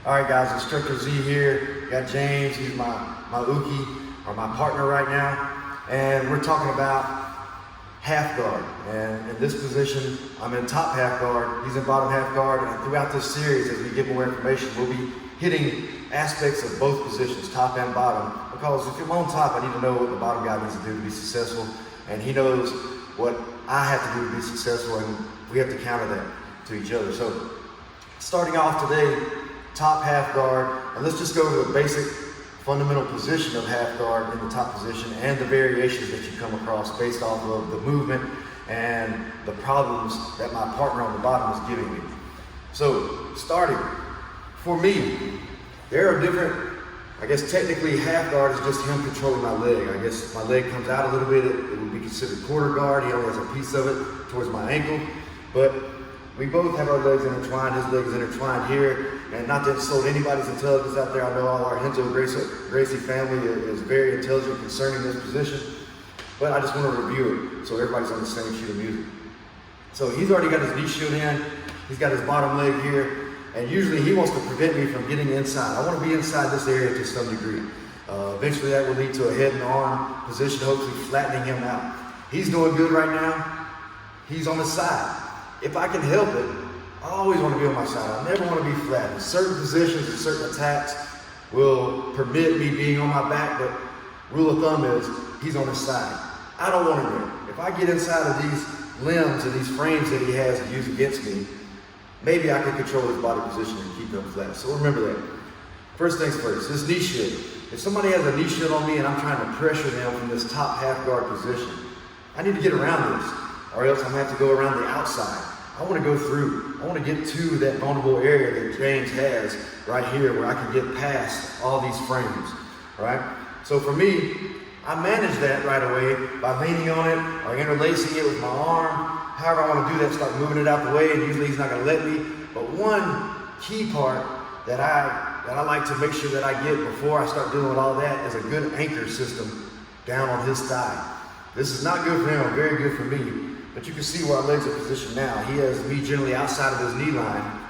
All right, guys, Instructor Z here. We got James, he's my uki, or my partner right now. And we're talking about half guard. And in this position, I'm in top half guard, he's in bottom half guard. And throughout this series, as we get more information, we'll be hitting aspects of both positions, top and bottom. Because if I'm on top, I need to know what the bottom guy needs to do to be successful. And he knows what I have to do to be successful, and we have to counter that to each other. So, starting off today, top half guard, and let's just go to the basic fundamental position of half guard in the top position and the variations that you come across based off of the movement and the problems that my partner on the bottom is giving me. So, starting, for me, there are different, I guess technically half guard is just him controlling my leg. I guess my leg comes out a little bit, it would be considered quarter guard. He only has a piece of it towards my ankle, but we both have our legs intertwined. His legs intertwined here, and not to insult anybody's intelligence out there. I know all our Renzo Gracie family is very intelligent concerning this position, but I just want to review it so everybody's on the same sheet of music. So he's already got his knee shield in, he's got his bottom leg here, and usually he wants to prevent me from getting inside. I want to be inside this area to some degree. Eventually that will lead to a head and arm position, hopefully flattening him out. He's doing good right now. He's on the side. If I can help it, I always want to be on my side. I never want to be flat. In certain positions and certain attacks will permit me being on my back, but rule of thumb is he's on his side. I don't want to win. If I get inside of these limbs and these frames that he has to use against me, maybe I can control his body position and keep him flat. So remember that. First things first, this knee shield. If somebody has a knee shield on me and I'm trying to pressure them from this top half guard position, I need to get around this, or else I'm going to have to go around the outside. I want to go through. I want to get to that vulnerable area that James has right here where I can get past all these frames, right? So for me, I manage that right away by leaning on it or interlacing it with my arm. However I want to do that, start moving it out the way, and usually he's not going to let me. But one key part that I like to make sure that I get before I start dealing with all that is a good anchor system down on his thigh. This is not good for him, very good for me. But you can see where our legs are positioned now. He has me generally outside of his knee line.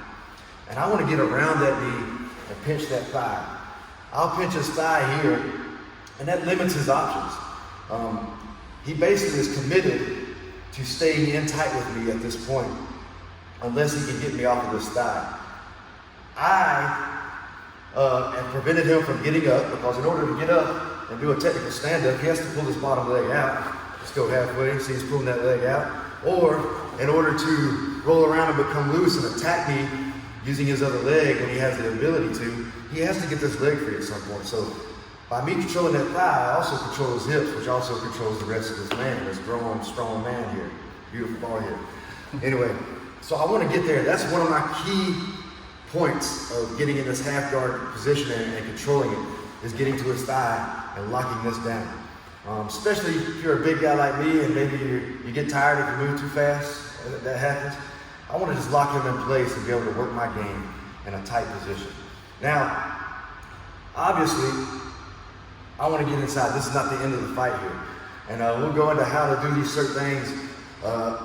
And I want to get around that knee and pinch that thigh. I'll pinch his thigh here, and that limits his options. He basically is committed to staying in tight with me at this point, unless he can get me off of this thigh. I have prevented him from getting up, because in order to get up and do a technical stand-up, he has to pull his bottom leg out. Just go halfway, see he's pulling that leg out. Or in order to roll around and become loose and attack me using his other leg when he has the ability to, he has to get this leg free at some point. So by me controlling that thigh, I also control his hips, which also controls the rest of this man, this grown, strong man here. Beautiful ball here. Anyway, so I want to get there. That's one of my key points of getting in this half guard position and controlling it, is getting to his thigh and locking this down. Especially if you're a big guy like me and maybe you get tired if you move too fast, that happens. I want to just lock him in place and be able to work my game in a tight position. Now, obviously, I want to get inside. This is not the end of the fight here. And we'll go into how to do these certain things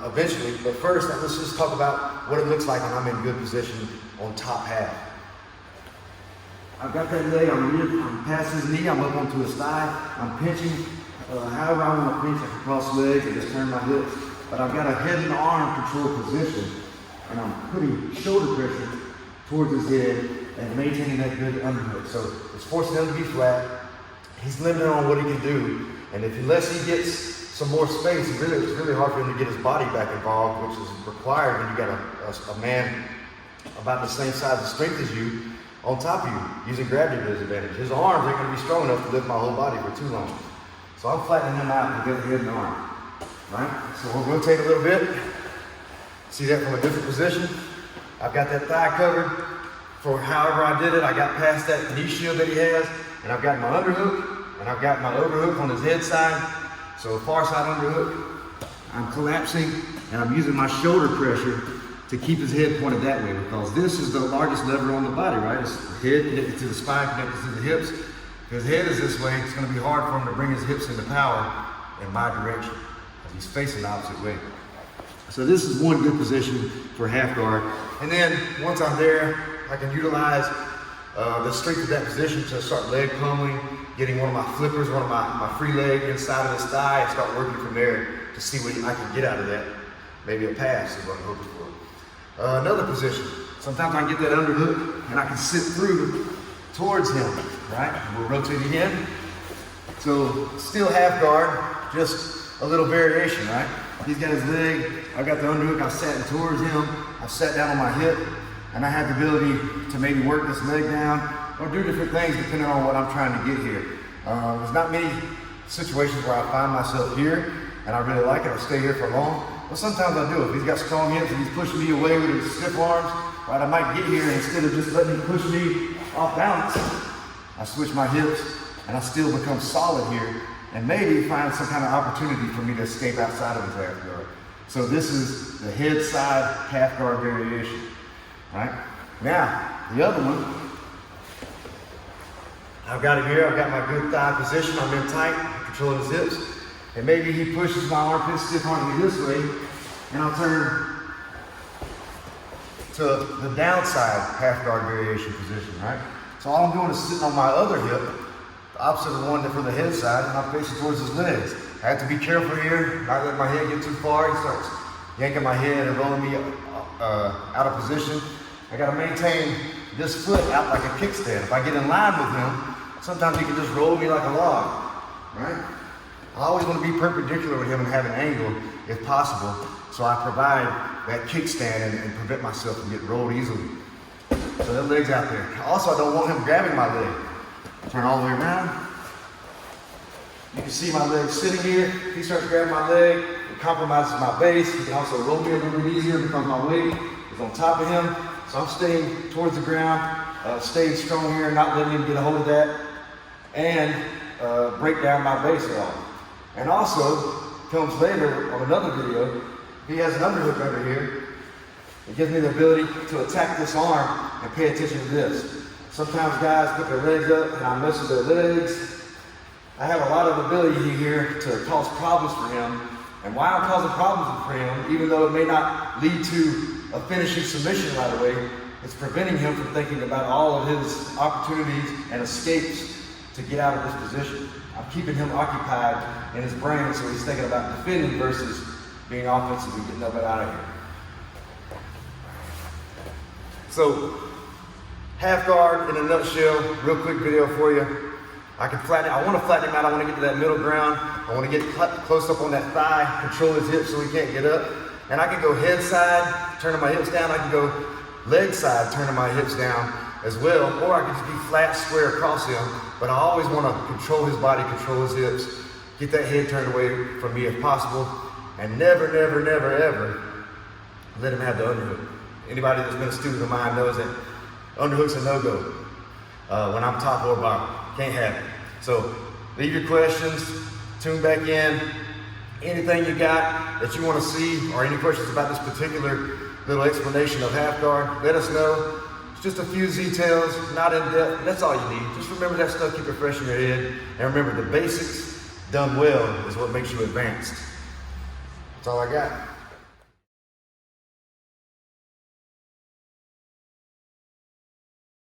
eventually. But first, let's just talk about what it looks like when I'm in good position on top half. I've got that leg, I'm past his knee, I'm up onto his thigh, I'm pinching. However I want to pinch, I can cross legs and just turn my hips. But I've got a head and arm control position, and I'm putting shoulder pressure towards his head and maintaining that good underhook. So it's forcing him to be flat. He's limited on what he can do, and unless he gets some more space, it's really hard for him to get his body back involved, which is required when you got a man about the same size and strength as you on top of you, using gravity to his advantage. His arms aren't going to be strong enough to lift my whole body for too long. So I'm flattening him out with the head and arm. Right? So we'll rotate a little bit. See that from a different position. I've got that thigh covered for however I did it. I got past that knee shield that he has, and I've got my underhook, and I've got my overhook on his head side. So far side underhook, I'm collapsing, and I'm using my shoulder pressure to keep his head pointed that way, because this is the largest lever on the body, right? It's the head connected to the spine, connected to the hips. If his head is this way, it's going to be hard for him to bring his hips into power in my direction, because he's facing the opposite way. So this is one good position for half guard. And then once I'm there, I can utilize the strength of that position to start leg pummeling, getting one of my flippers, one of my free leg inside of his thigh, and start working from there to see what I can get out of that. Maybe a pass is what I'm hoping for. Another position. Sometimes I can get that underhook and I can sit through towards him, right? We'll rotate again. So still half guard, just a little variation, right? He's got his leg, I've got the underhook, I've sat towards him, I've sat down on my hip, and I have the ability to maybe work this leg down or do different things depending on what I'm trying to get here. There's not many situations where I find myself here and I really like it, I stay here for long, but sometimes I do. If he's got strong hips and he's pushing me away with his stiff arms, right, I might get here and instead of just letting him push me off balance, I switch my hips and I still become solid here and maybe find some kind of opportunity for me to escape outside of his half guard. So this is the head side half guard variation, right? Now, the other one, I've got it here, I've got my good thigh position, I'm in tight, controlling his hips, and maybe he pushes my armpit stiff onto me this way, and I'll turn to the downside half guard variation position, right? So all I'm doing is sitting on my other hip, the opposite of the one from the head side, and I'm facing towards his legs. I have to be careful here, not let my head get too far. He starts yanking my head and rolling me out of position. I gotta maintain this foot out like a kickstand. If I get in line with him, sometimes he can just roll me like a log, right? I always want to be perpendicular with him and have an angle if possible, so I provide that kickstand and prevent myself from getting rolled easily. So that leg's out there. Also, I don't want him grabbing my leg. Turn all the way around. You can see my leg sitting here. He starts grabbing my leg, it compromises my base. He can also roll me a little bit easier because my weight is on top of him. So I'm staying towards the ground, staying strong here, not letting him get a hold of that, and break down my base at all. And also, comes later on another video, he has an underhook under here. It gives me the ability to attack this arm and pay attention to this. Sometimes guys put their legs up and I mess with their legs. I have a lot of ability here to cause problems for him. And why I'm causing problems for him, even though it may not lead to a finishing submission right away, it's preventing him from thinking about all of his opportunities and escapes to get out of this position. I'm keeping him occupied in his brain so he's thinking about defending versus being offensively getting up and out of here. So, half guard in a nutshell, real quick video for you. I can flatten it. I want to flatten him out. I want to get to that middle ground. I want to get close up on that thigh, control his hips so he can't get up. And I can go head side, turning my hips down. I can go leg side, turning my hips down as well. Or I can just be flat, square across him. But I always want to control his body, control his hips, get that head turned away from me if possible. And never, never, never, ever let him have the underhook. Anybody that's been a student of mine knows that underhook's a no-go when I'm top or bottom. Can't have it. So leave your questions, tune back in. Anything you got that you want to see or any questions about this particular little explanation of half guard, let us know. It's just a few details, not in depth. That's all you need. Just remember that stuff, keep it fresh in your head. And remember, the basics done well is what makes you advanced. That's all I got.